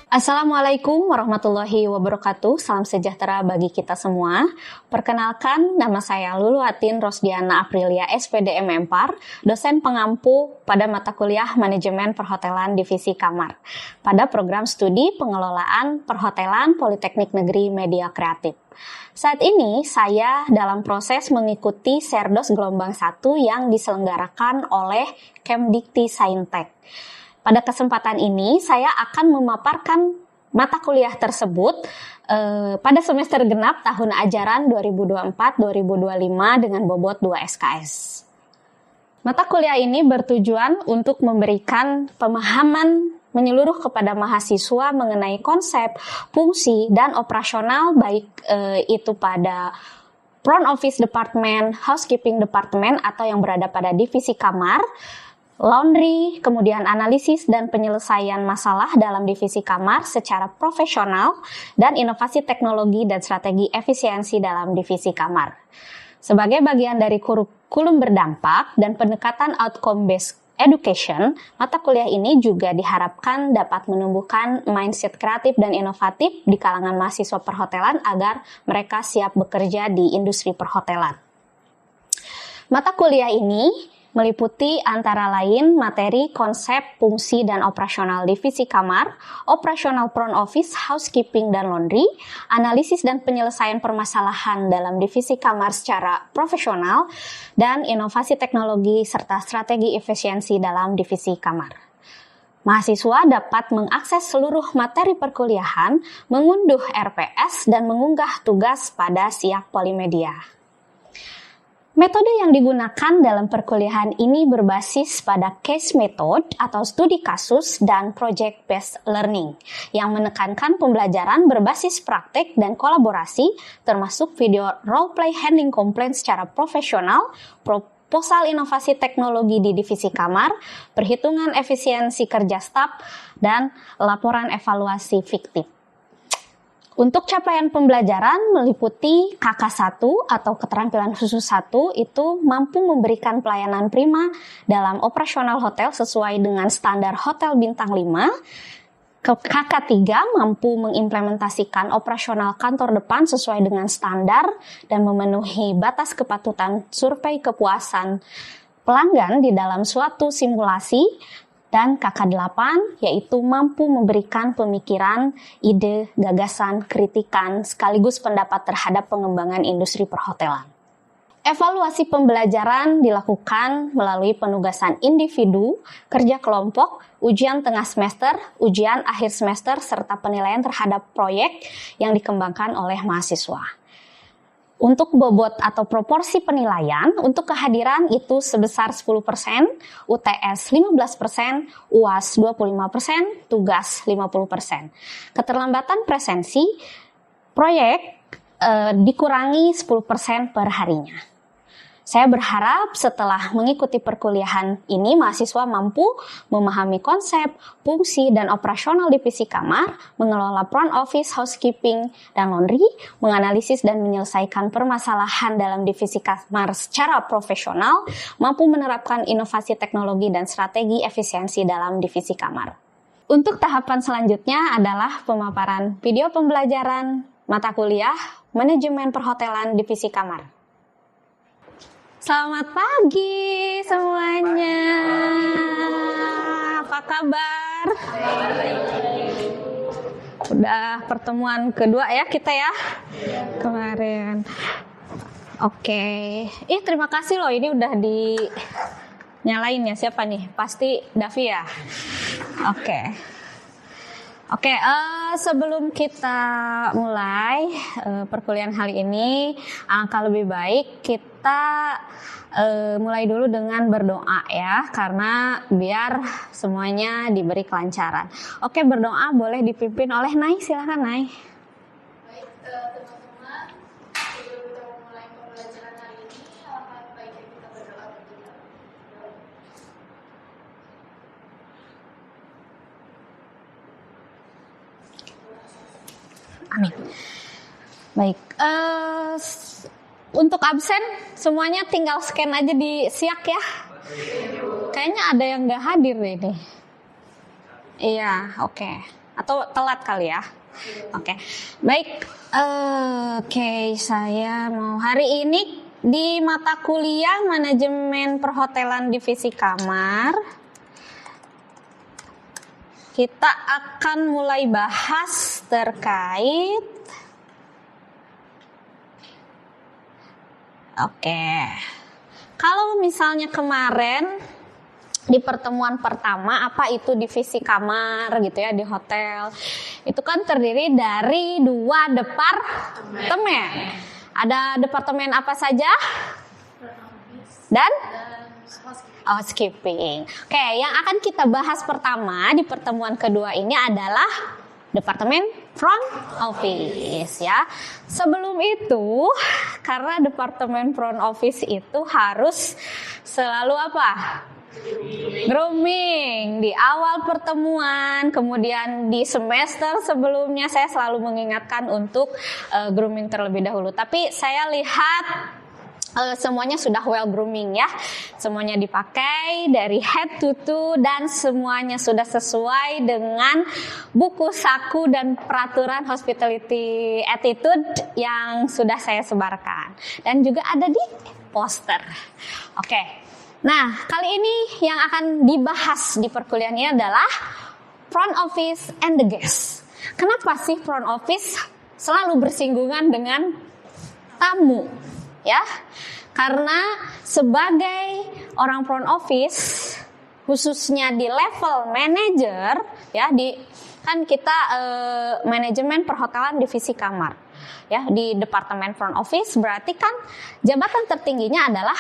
Assalamualaikum warahmatullahi wabarakatuh. Salam sejahtera bagi kita semua. Perkenalkan, nama saya Luluatin Rosdiana Aprilia, SPD M.Par, dosen pengampu pada mata kuliah Manajemen Perhotelan Divisi Kamar, pada program studi Pengelolaan Perhotelan Politeknik Negeri Media Kreatif. Saat ini saya dalam proses mengikuti Serdos Gelombang 1 yang diselenggarakan oleh Kemdikti Saintek. Pada kesempatan ini, saya akan memaparkan mata kuliah tersebut pada semester genap tahun ajaran 2024-2025 dengan bobot 2 SKS. Mata kuliah ini bertujuan untuk memberikan pemahaman menyeluruh kepada mahasiswa mengenai konsep, fungsi, dan operasional baik itu pada front office department, housekeeping department atau yang berada pada divisi kamar, laundry, kemudian analisis dan penyelesaian masalah dalam divisi kamar secara profesional, dan inovasi teknologi dan strategi efisiensi dalam divisi kamar. Sebagai bagian dari kurikulum berdampak dan pendekatan outcome-based education, mata kuliah ini juga diharapkan dapat menumbuhkan mindset kreatif dan inovatif di kalangan mahasiswa perhotelan agar mereka siap bekerja di industri perhotelan. Mata kuliah ini meliputi antara lain materi, konsep, fungsi, dan operasional divisi kamar, operasional front office, housekeeping, dan laundry, analisis dan penyelesaian permasalahan dalam divisi kamar secara profesional, dan inovasi teknologi serta strategi efisiensi dalam divisi kamar. Mahasiswa dapat mengakses seluruh materi perkuliahan, mengunduh RPS, dan mengunggah tugas pada Siak Polimedia. Metode yang digunakan dalam perkuliahan ini berbasis pada case method atau studi kasus dan project based learning yang menekankan pembelajaran berbasis praktek dan kolaborasi termasuk video role play handling komplain secara profesional, proposal inovasi teknologi di divisi kamar, perhitungan efisiensi kerja staf, dan laporan evaluasi fiktif. Untuk capaian pembelajaran meliputi KK1 atau keterampilan khusus 1 itu mampu memberikan pelayanan prima dalam operasional hotel sesuai dengan standar hotel bintang 5. KK3 mampu mengimplementasikan operasional kantor depan sesuai dengan standar dan memenuhi batas kepatutan survei kepuasan pelanggan di dalam suatu simulasi. Dan KK8 yaitu mampu memberikan pemikiran, ide, gagasan, kritikan, sekaligus pendapat terhadap pengembangan industri perhotelan. Evaluasi pembelajaran dilakukan melalui penugasan individu, kerja kelompok, ujian tengah semester, ujian akhir semester, serta penilaian terhadap proyek yang dikembangkan oleh mahasiswa. Untuk bobot atau proporsi penilaian, untuk kehadiran itu sebesar 10%, UTS 15%, UAS 25%, tugas 50%. Keterlambatan presensi, proyek dikurangi 10% per harinya. Saya berharap setelah mengikuti perkuliahan ini, mahasiswa mampu memahami konsep, fungsi, dan operasional divisi kamar, mengelola front office, housekeeping, dan laundry, menganalisis dan menyelesaikan permasalahan dalam divisi kamar secara profesional, mampu menerapkan inovasi teknologi dan strategi efisiensi dalam divisi kamar. Untuk tahapan selanjutnya adalah pemaparan video pembelajaran mata kuliah Manajemen Perhotelan Divisi Kamar. Selamat pagi semuanya. Apa kabar? Udah pertemuan kedua ya kita ya kemarin. Oke. Terima kasih loh, ini udah dinyalain ya. Siapa nih? Pasti Davi ya. Oke, sebelum kita mulai perkuliahan kali ini, alangkah lebih baik kita mulai dulu dengan berdoa ya, karena biar semuanya diberi kelancaran. Oke, berdoa boleh dipimpin oleh Nay, silakan Nay. Baik, teman-teman, sebelum kita memulai pembelajaran hari ini, alangkah baiknya kita berdoa terlebih dahulu. Amin. Baik, untuk absen semuanya tinggal scan aja di Siak ya. Kayaknya ada yang nggak hadir deh ini. Iya, oke. Atau telat kali ya? Oke. Baik. Oke, saya mau hari ini di mata kuliah manajemen perhotelan divisi kamar. Kita akan mulai bahas terkait kalau misalnya kemarin di pertemuan pertama apa itu divisi kamar gitu ya di hotel, itu kan terdiri dari 2 departemen. Ada departemen apa saja? Dan housekeeping. Oke, yang akan kita bahas pertama di pertemuan kedua ini adalah departemen front office ya. Sebelum itu, karena departemen front office itu harus selalu apa? Grooming di awal pertemuan, kemudian di semester sebelumnya saya selalu mengingatkan untuk grooming terlebih dahulu. Tapi saya lihat semuanya sudah well grooming ya, semuanya dipakai dari head to toe dan semuanya sudah sesuai dengan buku saku dan peraturan hospitality attitude yang sudah saya sebarkan dan juga ada di poster. Oke, nah kali ini yang akan dibahas di perkuliahan ini adalah front office and the guest. Kenapa sih front office selalu bersinggungan dengan tamu? Ya, karena sebagai orang front office, khususnya di level manager, ya kan kita manajemen perhotelan divisi kamar, ya di departemen front office berarti kan jabatan tertingginya adalah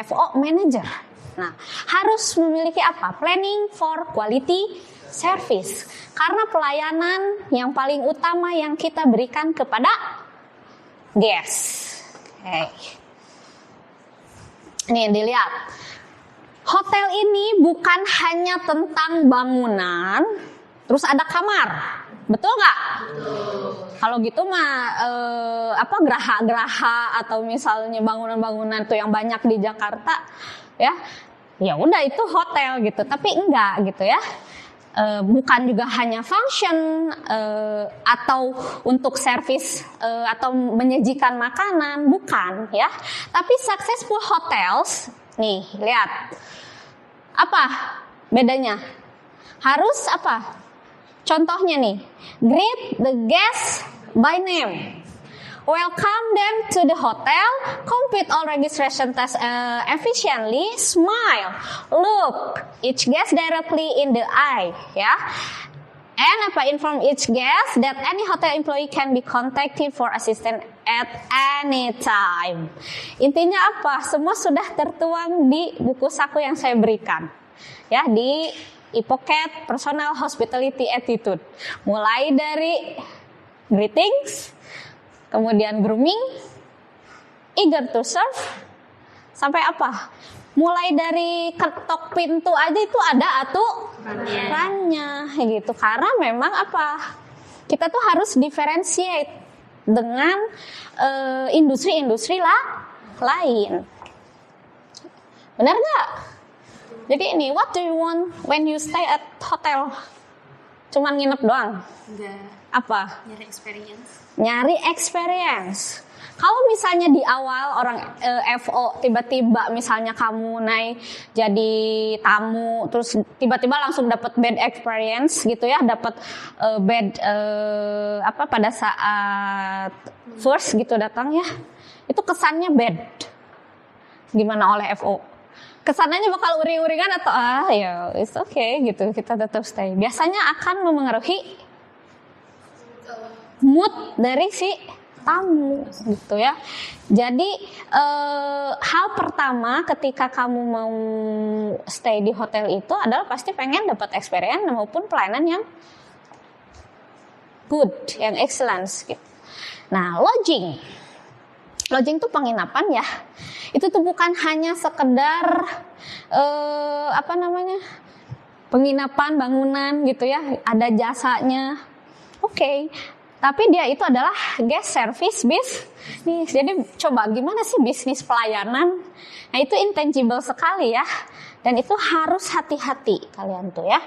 FO manager. Nah, harus memiliki apa? Planning for quality service, karena pelayanan yang paling utama yang kita berikan kepada guest. Nih dilihat, hotel ini bukan hanya tentang bangunan, terus ada kamar, betul nggak? Kalau gitu mah geraha-geraha atau misalnya bangunan-bangunan tuh yang banyak di Jakarta, ya udah itu hotel gitu. Tapi enggak gitu ya. Bukan juga hanya function atau untuk service atau menyajikan makanan, bukan ya. Tapi successful hotels, nih lihat apa bedanya? Harus apa? Contohnya nih, greet the guests by name. Welcome them to the hotel, complete all registration tests efficiently, smile, look each guest directly in the eye, ya. And inform each guest that any hotel employee can be contacted for assistance at any time. Intinya apa? Semua sudah tertuang di buku saku yang saya berikan, ya, di e-pocket personal hospitality attitude. Mulai dari greetings, kemudian grooming, eager to serve, sampai apa? Mulai dari ketok pintu aja itu ada aturannya gitu. Karena memang apa? Kita tuh harus differentiate dengan industri-industri lain. Benar nggak? Jadi ini, what do you want when you stay at hotel? Cuman nginep doang? Enggak. Apa? Nyari experience. Kalau misalnya di awal orang FO tiba-tiba misalnya kamu naik jadi tamu terus tiba-tiba langsung dapat bad experience gitu ya, dapat bad pada saat first gitu datang ya, itu kesannya bad. Gimana oleh FO? Kesannya bakal uring-uringan atau ya it's okay gitu, kita tetap stay. Biasanya akan memengaruhi mood dari si tamu gitu ya. Jadi hal pertama ketika kamu mau stay di hotel itu adalah pasti pengen dapat experience maupun pelayanan yang good, yang excellence gitu. Nah, lodging itu penginapan ya. Itu tuh bukan hanya sekedar penginapan bangunan gitu ya, ada jasanya. Oke. Tapi dia itu adalah guest service business. Jadi coba gimana sih bisnis pelayanan? Nah, itu intangible sekali ya. Dan itu harus hati-hati kalian tuh ya.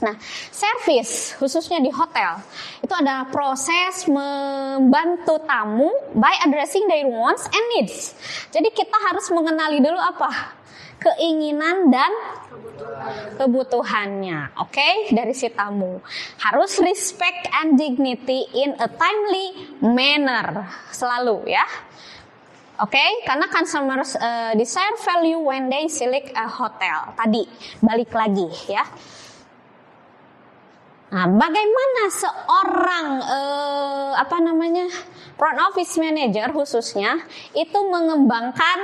Nah, service khususnya di hotel itu adalah proses membantu tamu by addressing their wants and needs. Jadi kita harus mengenali dulu apa keinginan dan kebutuhannya, oke, dari si tamu. Harus respect and dignity in a timely manner selalu ya. Oke, karena consumers desire value when they select a hotel. Tadi balik lagi ya. Nah, bagaimana seorang front office manager khususnya itu mengembangkan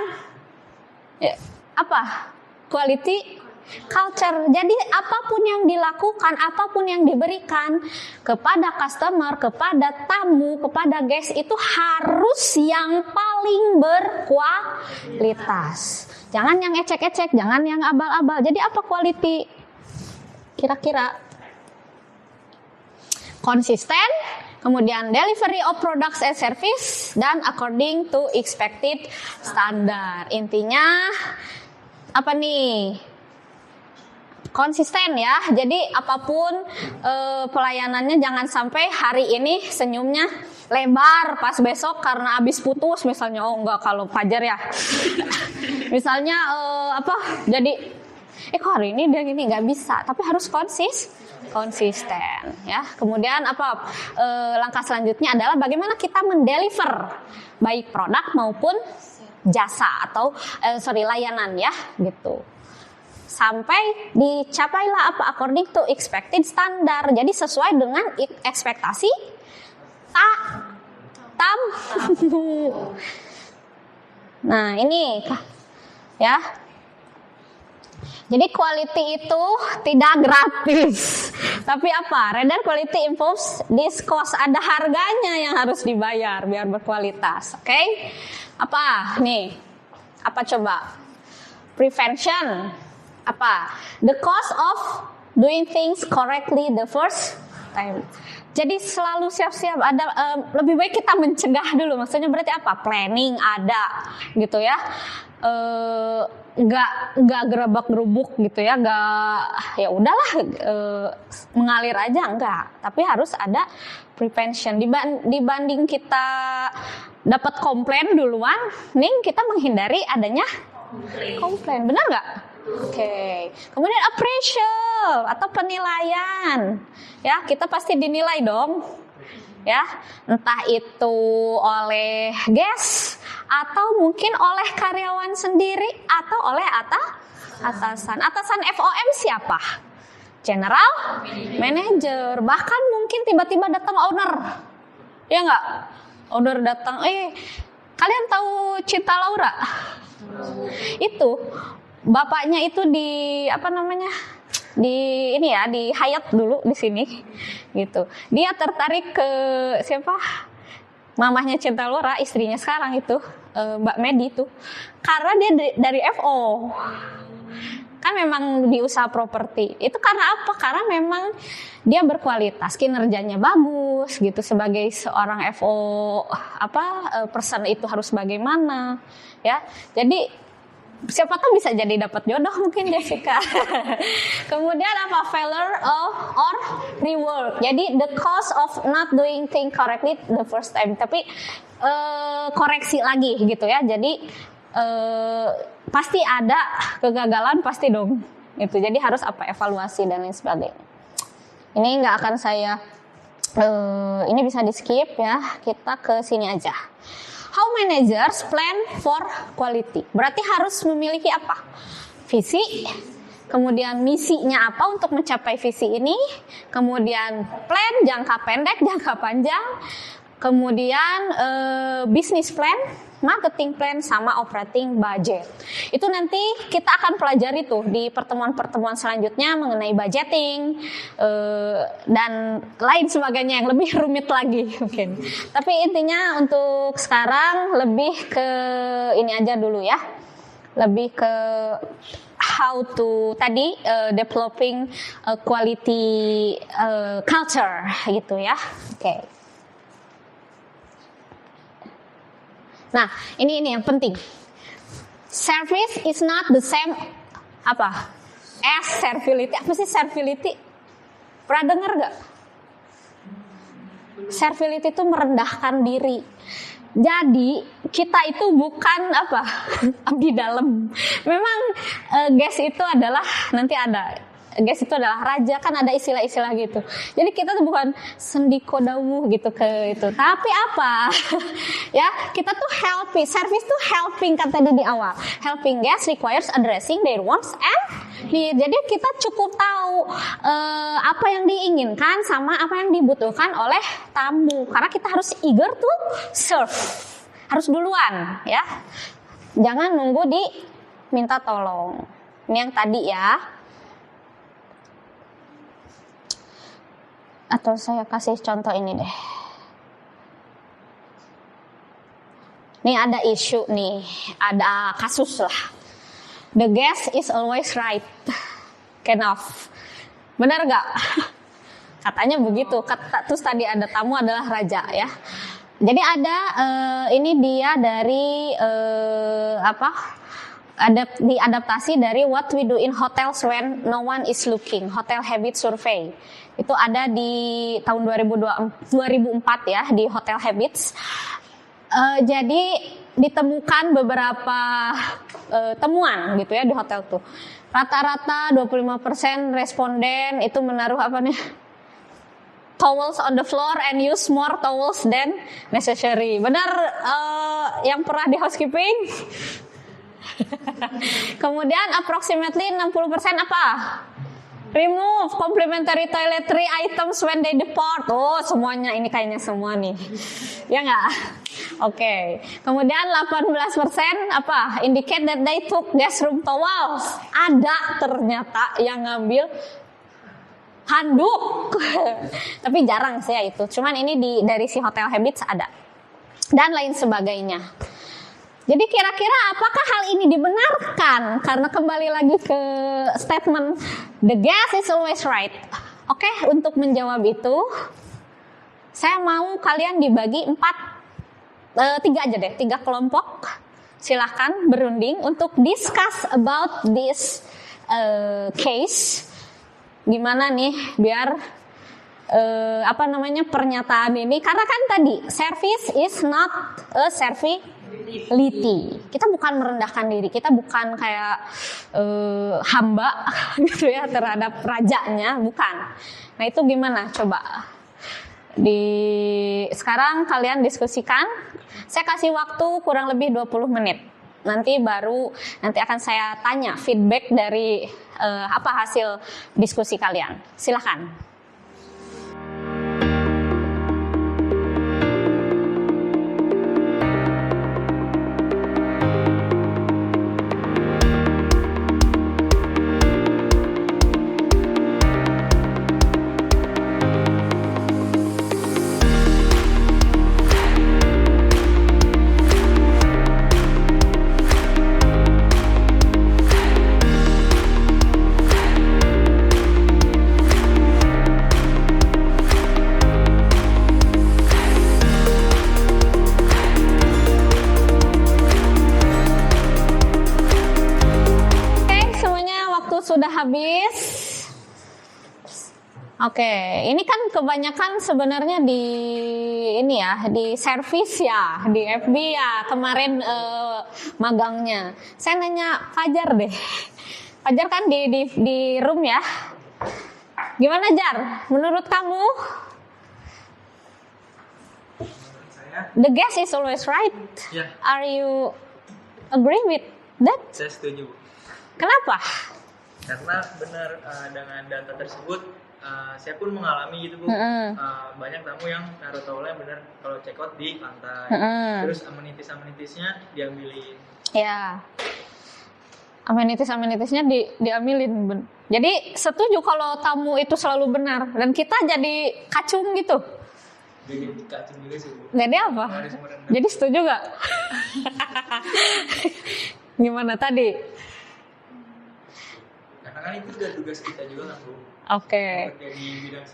quality culture. Jadi apapun yang dilakukan, apapun yang diberikan kepada customer, kepada tamu, kepada guest itu harus yang paling berkualitas. Jangan yang ecek-ecek, jangan yang abal-abal. Jadi apa quality? Kira-kira konsisten, kemudian delivery of products and service, dan according to expected standard. Intinya apa nih? Konsisten ya. Jadi apapun pelayanannya jangan sampai hari ini senyumnya lebar, pas besok karena habis putus misalnya, oh enggak, kalau Fajar ya misalnya jadi kok hari ini dia gini, nggak bisa. Tapi harus konsisten ya. Kemudian langkah selanjutnya adalah bagaimana kita mendeliver baik produk maupun jasa atau layanan ya gitu, sampai dicapailah according to expected standard. Jadi sesuai dengan ekspektasi tamu. Nah ini ya. Jadi quality itu tidak gratis. Tapi rather quality involves this cost. Ada harganya yang harus dibayar biar berkualitas. Oke? Apa coba? Prevention. The cost of doing things correctly the first time. Jadi selalu siap-siap. Lebih baik kita mencegah dulu. Maksudnya berarti apa? Planning ada gitu ya. Nggak gerabak-gerubuk gitu ya, nggak ya udahlah mengalir aja, enggak. Tapi harus ada prevention. Dibanding kita dapat komplain duluan, kita menghindari adanya komplain. Benar nggak? Oke. Kemudian appraisal atau penilaian. Ya, kita pasti dinilai dong. Ya, entah itu oleh guest atau mungkin oleh karyawan sendiri atau oleh atasan. Atasan FOM siapa? General Manager. Bahkan mungkin tiba-tiba datang owner. Ya enggak? Owner datang, kalian tahu Cinta Laura? Itu bapaknya itu di di Hyatt dulu di sini gitu. Dia tertarik ke siapa? Mamahnya Cinta Laura, istrinya sekarang itu, Mbak Medi itu. Karena dia dari FO. Kan memang di usaha properti. Itu karena apa? Karena memang dia berkualitas, kinerjanya bagus gitu. Sebagai seorang FO person itu harus bagaimana ya. Jadi siapa tahu bisa jadi dapat jodoh mungkin Jessica. Kemudian failure or reward. Jadi the cost of not doing things correctly the first time. Tapi koreksi lagi gitu ya. Jadi pasti ada kegagalan, pasti dong. Itu. Jadi harus evaluasi dan lain sebagainya. Ini nggak akan saya ini bisa di skip ya. Kita ke sini aja. How managers plan for quality? Berarti harus memiliki apa? Visi, kemudian misinya apa untuk mencapai visi ini, kemudian plan jangka pendek, jangka panjang, kemudian business plan, marketing plan, sama operating budget. Itu nanti kita akan pelajari tuh di pertemuan-pertemuan selanjutnya mengenai budgeting dan lain sebagainya yang lebih rumit lagi mungkin. Tapi intinya untuk sekarang lebih ke ini aja dulu ya. Lebih ke how to developing quality culture gitu ya. Oke. Nah, ini yang penting. Service is not the same as servility. Apa sih servility? Pernah dengar gak? Servility itu merendahkan diri. Jadi kita itu bukan apa abdi dalam. Memang guys itu adalah nanti ada. Guys itu adalah raja, kan ada istilah-istilah gitu. Jadi kita tuh bukan sendiko dawuh gitu ke itu. Tapi apa? Ya, kita tuh helping. Service tuh helping kan tadi di awal. Helping guests requires addressing their wants and needs. Jadi kita cukup tahu apa yang diinginkan sama apa yang dibutuhkan oleh tamu. Karena kita harus eager to serve. Harus duluan, ya. Jangan nunggu diminta tolong. Ini yang tadi ya. Atau saya kasih contoh ini deh. Nih ada isu nih, ada kasus lah. The guest is always right. Kind of. Benar gak? Katanya begitu. Terus tadi ada tamu adalah raja ya. Jadi ada ini dia dari diadaptasi dari What We Do in Hotels When No One Is Looking, Hotel Habit Survey. Itu ada di tahun 2004 ya di Hotel Habits. Jadi ditemukan beberapa temuan gitu ya di hotel tuh. Rata-rata 25% responden itu menaruh apa nih? Towels on the floor and use more towels than necessary. Benar yang pernah di housekeeping? Kemudian approximately 60% apa? Remove complementary toiletry items when they depart. Oh, semuanya ini kayaknya semua nih. Ya nggak? Oke. Kemudian 18% apa? Indicate that they took guest room towels. Ada ternyata yang ngambil handuk. Tapi jarang sih ya itu. Cuman ini dari si Hotel Habits ada. Dan lain sebagainya. Jadi kira-kira apakah hal ini dibenarkan? Karena kembali lagi ke statement the guest is always right. Oke, untuk menjawab itu saya mau kalian dibagi 3 aja deh, 3 kelompok. Silahkan berunding untuk discuss about this case. Gimana nih biar pernyataan ini, karena kan tadi service is not a servility. Kita bukan merendahkan diri, kita bukan kayak hamba gitu ya terhadap rajanya, bukan. Nah itu gimana coba? Sekarang kalian diskusikan. Saya kasih waktu kurang lebih 20 menit. Nanti akan saya tanya feedback dari apa hasil diskusi kalian. Silakan. Sudah habis. Oke, ini kan kebanyakan sebenarnya di service ya, di FB ya kemarin magangnya. Saya nanya Fajar deh. Fajar kan di room ya. Gimana Jar? Menurut kamu? The guest is always right. Yeah. Are you agree with that? Saya setuju. Kenapa? Karena benar dengan data tersebut saya pun mengalami gitu Bu. Banyak tamu yang naruh towelnya benar kalau check out di lantai. Terus amenities-amenitiesnya diambilin. Ya. Amenities-amenitiesnya diambilin. Jadi setuju kalau tamu itu selalu benar dan kita jadi kacung gitu. Jadi kacung juga sih Bu. Jadi apa? Jadi setuju gak? Gimana tadi? Karena kan itu sudah tugas kita juga kan Bu. Oke. Di bidang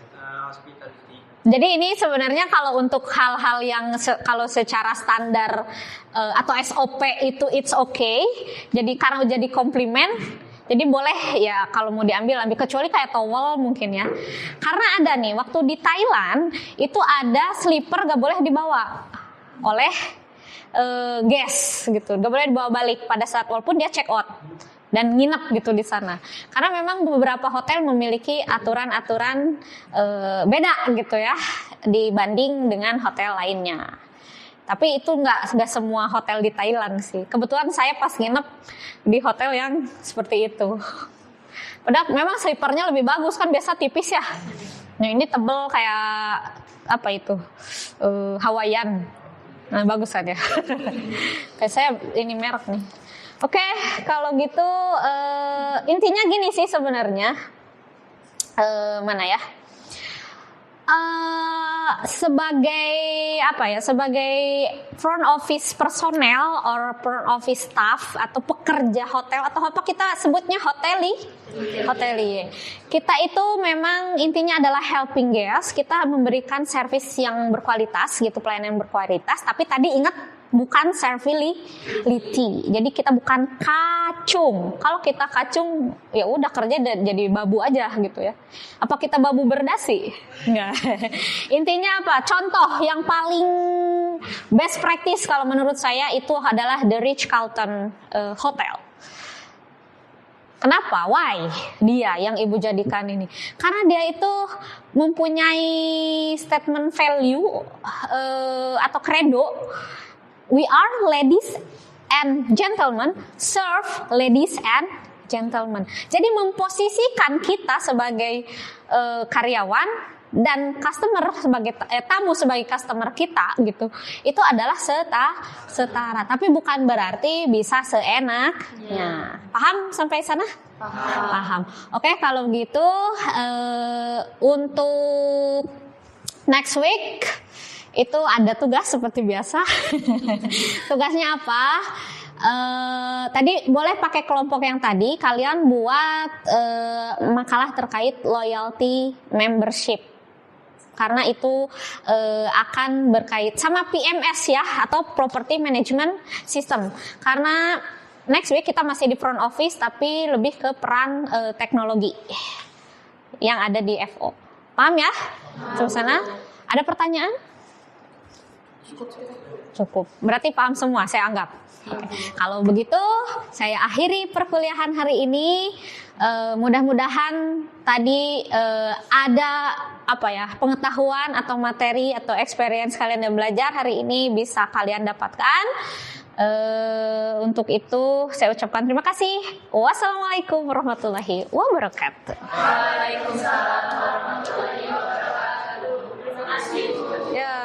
hospitality. Jadi ini sebenarnya kalau untuk hal-hal yang kalau secara standar atau SOP itu it's okay. Jadi karena jadi komplimen, Jadi boleh ya kalau mau ambil kecuali kayak towel mungkin ya. Karena ada nih waktu di Thailand itu ada slipper gak boleh dibawa oleh guest gitu, gak boleh dibawa balik pada saat walaupun dia check out dan nginep gitu di sana. Karena memang beberapa hotel memiliki aturan-aturan beda gitu ya dibanding dengan hotel lainnya. Tapi itu nggak semua hotel di Thailand sih. Kebetulan saya pas nginep di hotel yang seperti itu. Padahal memang slippernya lebih bagus kan, biasa tipis ya. Nah ini tebel kayak apa itu Hawaiian. Nah bagus kan ya. Kayak saya ini merek nih. Oke, kalau gitu intinya gini sih sebenarnya. Mana ya? Sebagai front office personnel or front office staff atau pekerja hotel atau apa kita sebutnya hotelier. Kita itu memang intinya adalah helping guest, kita memberikan service yang berkualitas gitu, pelayanan yang berkualitas, tapi tadi ingat bukan servility. Jadi kita bukan kacung. Kalau kita kacung ya udah kerja jadi babu aja gitu ya. Apa kita babu berdasi? Enggak. Intinya apa? Contoh yang paling best practice kalau menurut saya itu adalah The Ritz-Carlton Hotel. Kenapa? Why? Dia yang ibu jadikan ini. Karena dia itu mempunyai statement value atau credo. We are ladies and gentlemen, serve ladies and gentlemen. Jadi memposisikan kita sebagai karyawan dan customer sebagai tamu sebagai customer kita gitu. Itu adalah setara. Tapi bukan berarti bisa seenaknya. Paham sampai sana? Paham. Oke, kalau gitu untuk next week itu ada tugas seperti biasa. Tugasnya apa? Tadi boleh pakai kelompok yang tadi. Kalian buat makalah terkait loyalty membership. Karena itu akan berkait sama PMS ya, atau Property Management System. Karena next week kita masih di front office, tapi lebih ke peran teknologi yang ada di FO. Paham ya? Sampai sana? Ada pertanyaan? Cukup. Berarti paham semua, saya anggap. Oke. Kalau begitu, saya akhiri perkuliahan hari ini. Mudah-mudahan tadi ada pengetahuan atau materi atau experience kalian yang belajar hari ini bisa kalian dapatkan. Untuk itu saya ucapkan terima kasih. Wassalamualaikum warahmatullahi wabarakatuh. Waalaikumsalam warahmatullahi wabarakatuh. Terima kasih. Ya.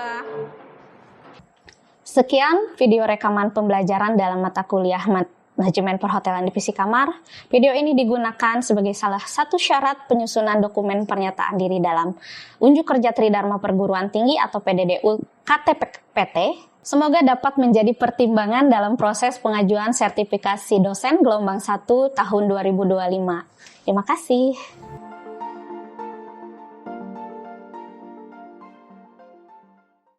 Sekian video rekaman pembelajaran dalam mata kuliah Manajemen Perhotelan Divisi Kamar. Video ini digunakan sebagai salah satu syarat penyusunan dokumen pernyataan diri dalam Unjuk Kerja Tridharma Perguruan Tinggi atau PDDU KTPT. Semoga dapat menjadi pertimbangan dalam proses pengajuan sertifikasi dosen gelombang 1 tahun 2025. Terima kasih.